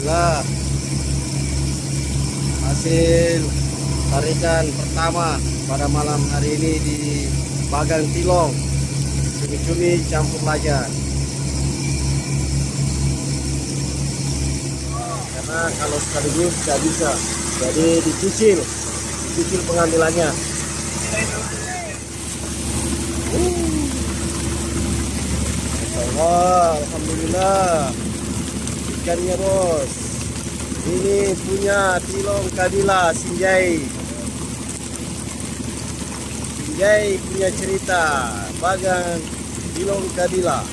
Alhamdulillah, hasil tarikan pertama pada malam hari ini di Bagang Tilong, cumi-cumi campur lajan. Karena kalau sekaligus tidak bisa, jadi dicicil pengambilannya. Allah, alhamdulillah, ikannya bos. Ini punya Tilong Kadila Sinjai. Sinjai punya cerita. Bagan Tilong Kadila,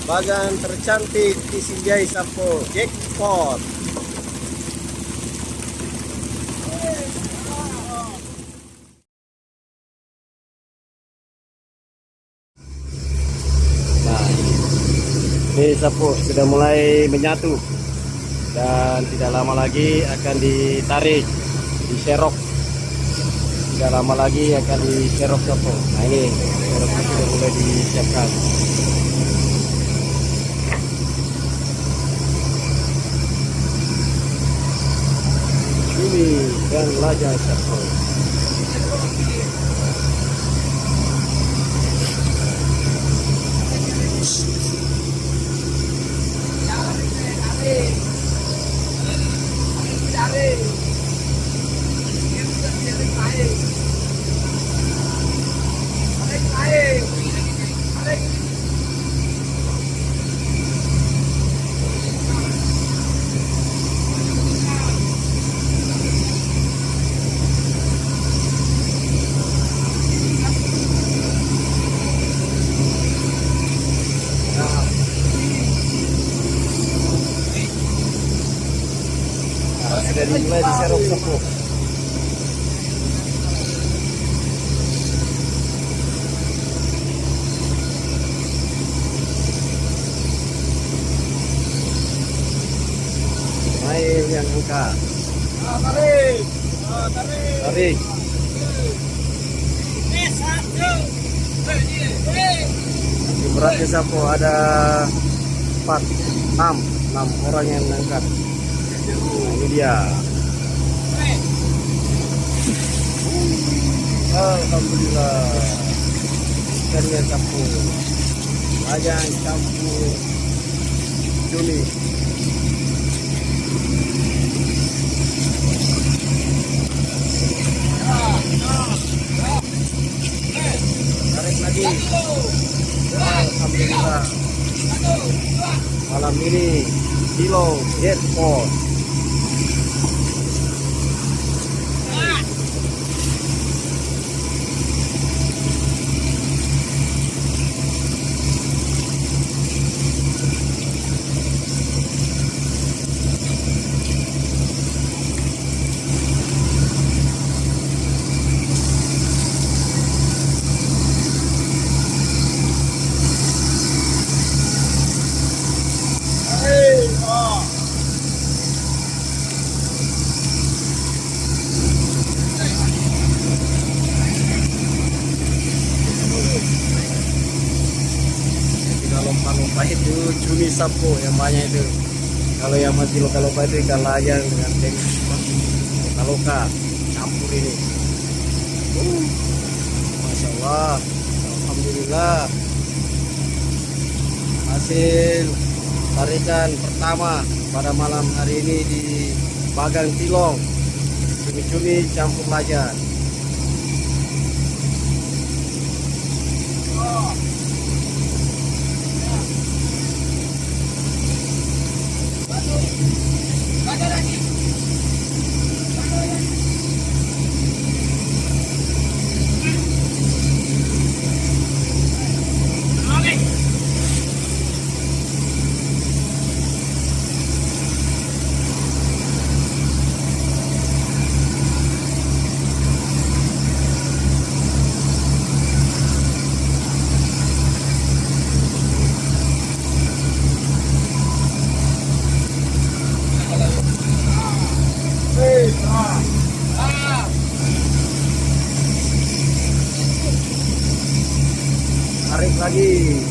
bagan tercantik di Sinjai Sapo, jackpot. Nah, ini Sapo sudah mulai menyatu dan tidak lama lagi akan ditarik, diserok. Tidak lama lagi akan diserok Sapo. Nah, ini seroknya sudah mulai disiapkan. Ini dan lajan Sapo. Sudah dimulai diserok Sapo. Main yang buka. Tarik. Beratnya Sapo ada 6 orang yang mengangkat. Nah, ini dia. Alhamdulillah, ikannya Sapo, lajan campur cumi. Tarik lagi. Alhamdulillah, malam ini Tilong jackpot. Lompa itu cumi Sapo yang banyak itu. Kalau yang masih loka-loka itu ikan layan dengan loka-loka campur ini. Masya Allah, alhamdulillah, hasil tarikan pertama pada malam hari ini di Bagang Tilong, cumi-cumi campur lajan. Tarik lagi.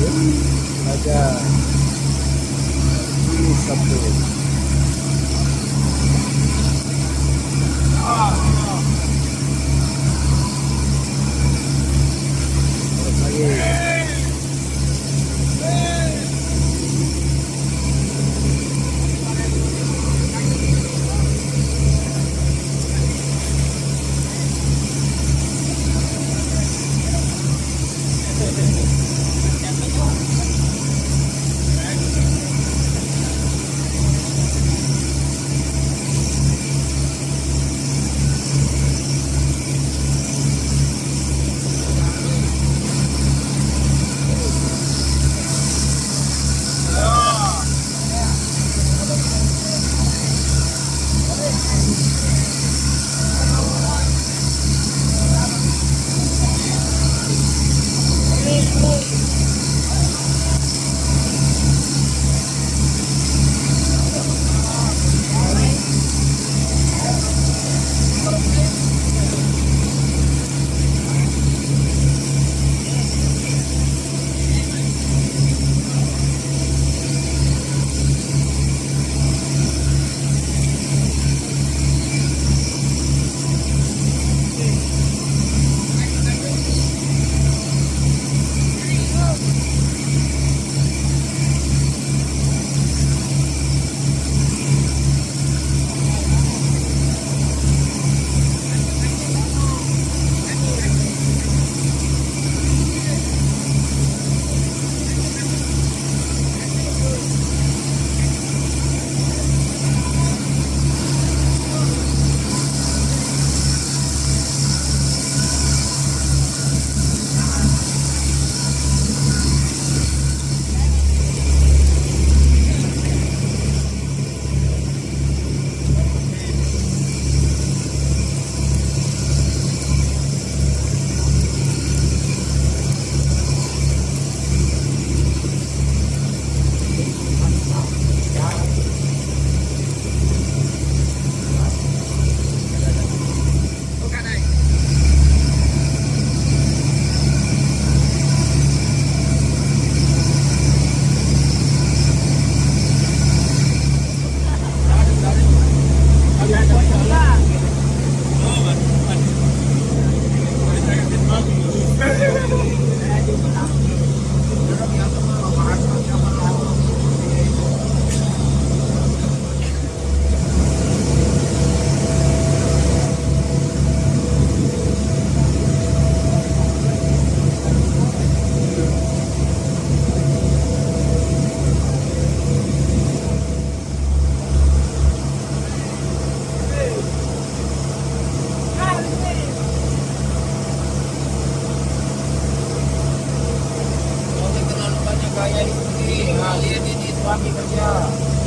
Ada ini satu. Terus lagi.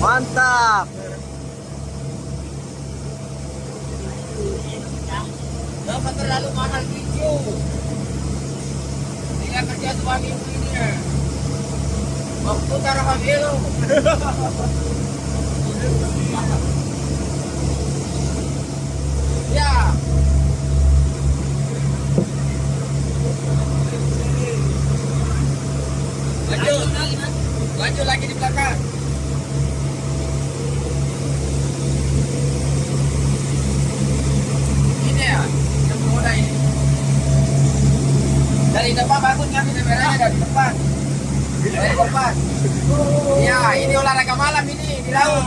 Mantap. Jangan terlalu mahal video. Tidak kerja suami istrinya. Waktu cara hamil. Ya. Lanjut lagi di belakang. Ini ya, yang muda ini. Dari depan bagus kan kameranya dari depan. Dari depan. Ya, ini olahraga malam ini di laut.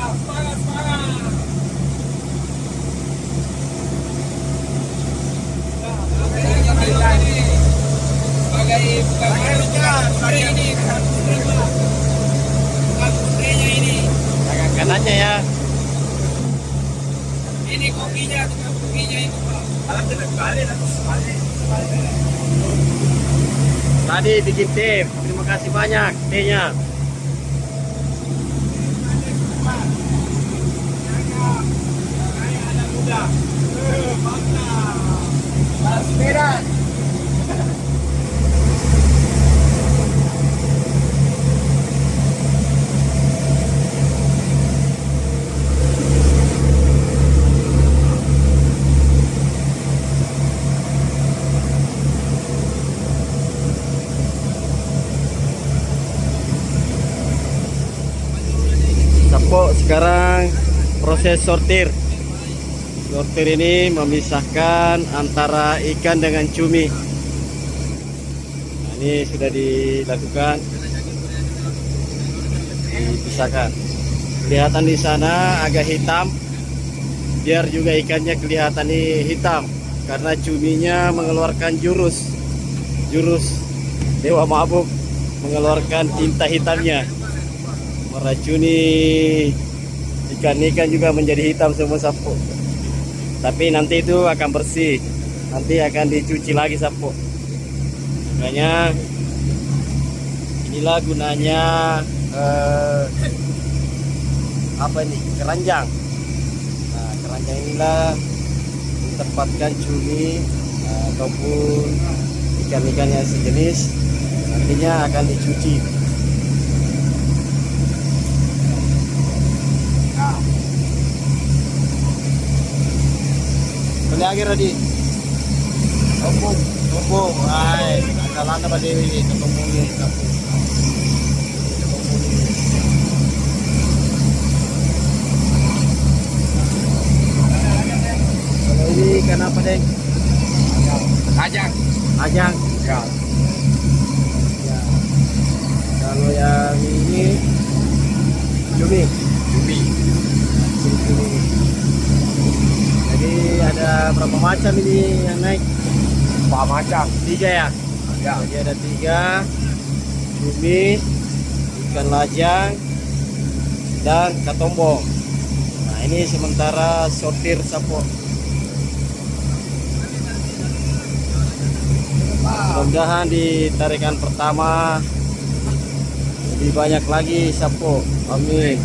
Sebagai bukan ini. Jangan kanannya ya. Ini kopinya, tukang kopinya itu Pak. Tadi bikin tim. Terima kasih banyak tehnya. Sepeda. sekarang proses sortir. Sortir ini memisahkan antara ikan dengan cumi. Nah, ini sudah dilakukan, dipisahkan. Kelihatan di sana agak hitam, biar juga ikannya kelihatan hitam karena cuminya mengeluarkan jurus dewa mabuk, mengeluarkan tinta hitamnya, meracuni ikan-ikan juga menjadi hitam semua sapu. Tapi nanti itu akan bersih, nanti akan dicuci lagi sapu. Makanya inilah gunanya apa ini, keranjang. Nah, keranjang inilah ditempatkan cumi ataupun ikan-ikan yang sejenis, nantinya akan dicuci. Boleh lagi Radi. Tumpuk. Hai, andalan apa Dewi ketemu nih. Kalau ini ikan apa, Deng? Ajang. Ajang. Ya. Ya. Kalau yang ini cumi. Cumi. Cumi. Jadi ada berapa macam ini yang naik? Pak macam. 3 ya? Ya. Jadi ada 3, cumi, ikan lajang, dan katombong. Nah, ini sementara sortir sapu. Mudah-mudahan di tarikan pertama lebih banyak lagi sapu. Amin.